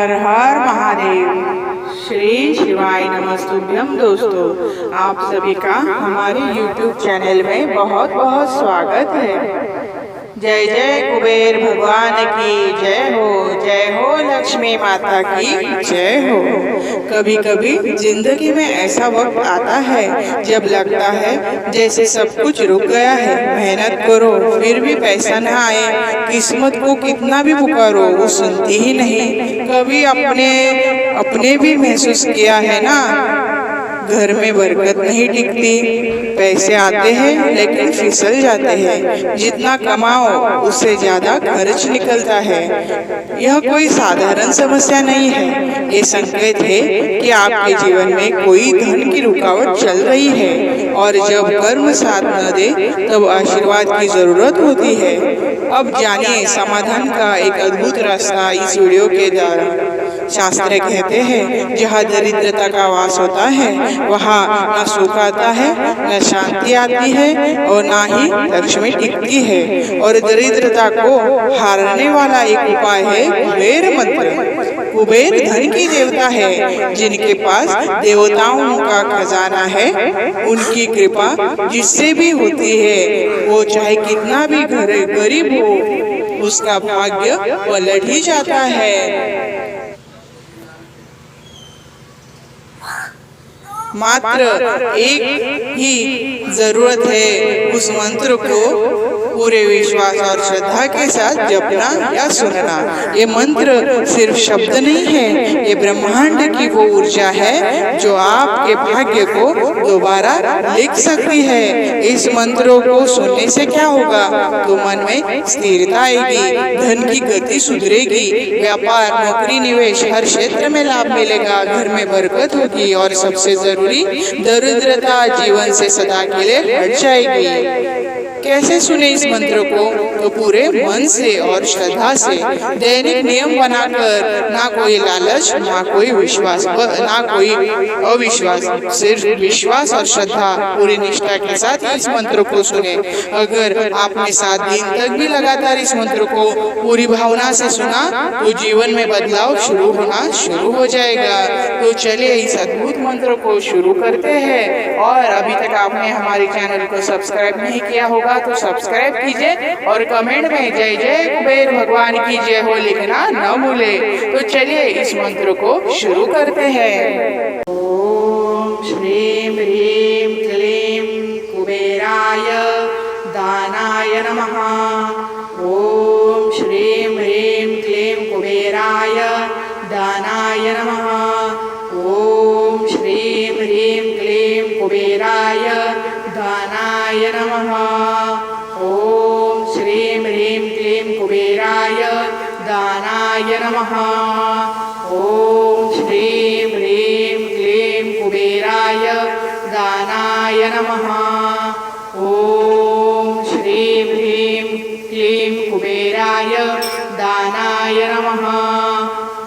हर हर महादेव। श्री शिवाय नमस्तुभ्यम। दोस्तों, आप सभी का हमारे YouTube चैनल में बहुत बहुत स्वागत है। जय जय कुबेर भगवान की जय हो लक्ष्मी माता की जय हो। कभी कभी जिंदगी में ऐसा वक्त आता है जब लगता है जैसे सब कुछ रुक गया है। मेहनत करो फिर भी पैसा न आए, किस्मत को कितना भी पुकारो वो सुनती ही नहीं। कभी अपने भी महसूस किया है ना, घर में बरकत नहीं टिकती, पैसे आते हैं लेकिन फिसल जाते हैं, जितना कमाओ उससे ज्यादा खर्च निकलता है। यह कोई साधारण समस्या नहीं है, ये संकेत है कि आपके जीवन में कोई धन की रुकावट चल रही है और जब कर्म साथ न दे तब आशीर्वाद की जरूरत होती है। अब जानिए समाधान का एक अद्भुत रास्ता इस वीडियो के द्वारा। शास्त्र कहते हैं जहाँ दरिद्रता का वास होता है वहाँ न सुख आता है, न शांति आती है और न ही लक्ष्मी टिकती है। और दरिद्रता को हारने वाला एक उपाय है कुबेर मंत्र। कुबेर धन की देवता है, जिनके पास देवताओं का खजाना है। उनकी कृपा जिससे भी होती है, वो चाहे कितना भी गरीब हो, उसका भाग्य पलट ही जाता है। मात्र एक ही जरूरत है, उस मंत्र को पूरे विश्वास और श्रद्धा के साथ जपना या सुनना। ये मंत्र सिर्फ शब्द नहीं है, ये ब्रह्मांड की वो ऊर्जा है जो आपके भाग्य को दोबारा लिख सकती है। इस मंत्रों को सुनने से क्या होगा? तो मन में स्थिरता आएगी, धन की गति सुधरेगी, व्यापार नौकरी निवेश हर क्षेत्र में लाभ मिलेगा, घर में बरकत होगी और सबसे जरूरी दरिद्रता जीवन से सदा के लिए हट जाएगी। कैसे सुने इस मंत्र को? तो पूरे मन से और श्रद्धा से दैनिक नियम बनाकर, ना कोई लालच, ना कोई विश्वास, ना कोई अविश्वास, सिर्फ विश्वास और श्रद्धा पूरी निष्ठा के साथ इस मंत्र को सुने। अगर आपने 7 दिन तक भी लगातार इस मंत्र को पूरी भावना से सुना तो जीवन में बदलाव शुरू हो जाएगा। तो चलिए इस अद्भुत मंत्र को शुरू करते हैं। और अभी तक आपने हमारे चैनल को सब्सक्राइब नहीं किया होगा तो सब्सक्राइब कीजिए और कमेंट में जय जय कुबेर भगवान की जय हो लिखना न भूले। तो चलिए इस मंत्र को शुरू करते हैं। ओम श्रीम ह्रीम क्लीम कुबेराय दानाय नमः। ओम श्रीम ह्रीम क्लीम कुबेराय दानाय नमः। ओम श्रीम ह्रीम क्लीम कुबेराय दानाय नमः। ओम श्रीम ह्रीम क्लीम कुबेराय दानाय नमः। ओम श्रीम ह्रीम क्लीम कुबेराय दानाय नमः। ओम श्रीम ह्रीम क्लीम कुबेराय दानाय नमः।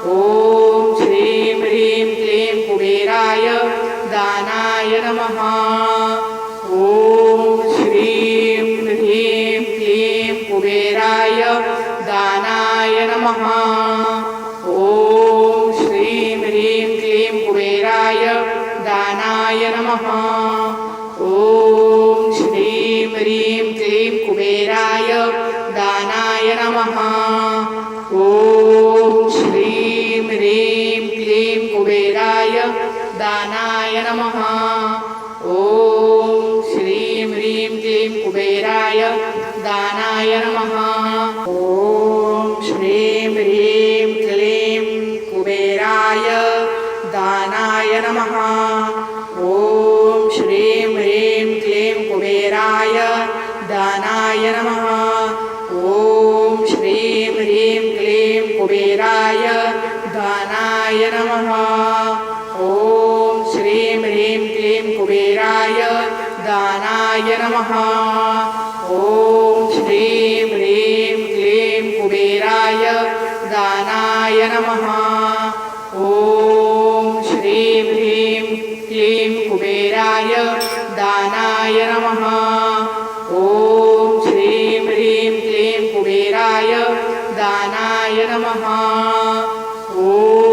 ओम श्रीम ह्रीम क्लीम कुबेराय दानाय नमः। ओम श्रीम ह्रीम क्लीम कुबेराय दानाय नमः। ओम श्रीम ह्रीम क्लीम कुबेराय दानाय नमः। ओम श्रीम ह्रीम क्लीम कुबेराय दानाय नमः। ओम श्रीम ह्रीम क्लीम कुबेराय दानाय नमः। ओम श्रीम ह्रीम क्लीम कुबेराय दानाय नमः। ओम श्रीम ह्रीम क्लीम कुबेराय दानाय नमः। ओम श्रीम ह्रीम क्लीम कुबेराय दानाय नमः। ओम श्रीम ह्रीम क्लीम कुबेराय दानाय नमः। ओम श्रीम ह्रीम क्लीम कुबेराय दानाय नमः। ओम श्रीम ह्रीम क्लीम कुबेराय दानाय नमः। ओम श्रीम ह्रीम क्लीम कुबेराय दानाय नमः। ओम श्रीम ह्रीम क्लीम कुबेराय दानाय नमः। ओम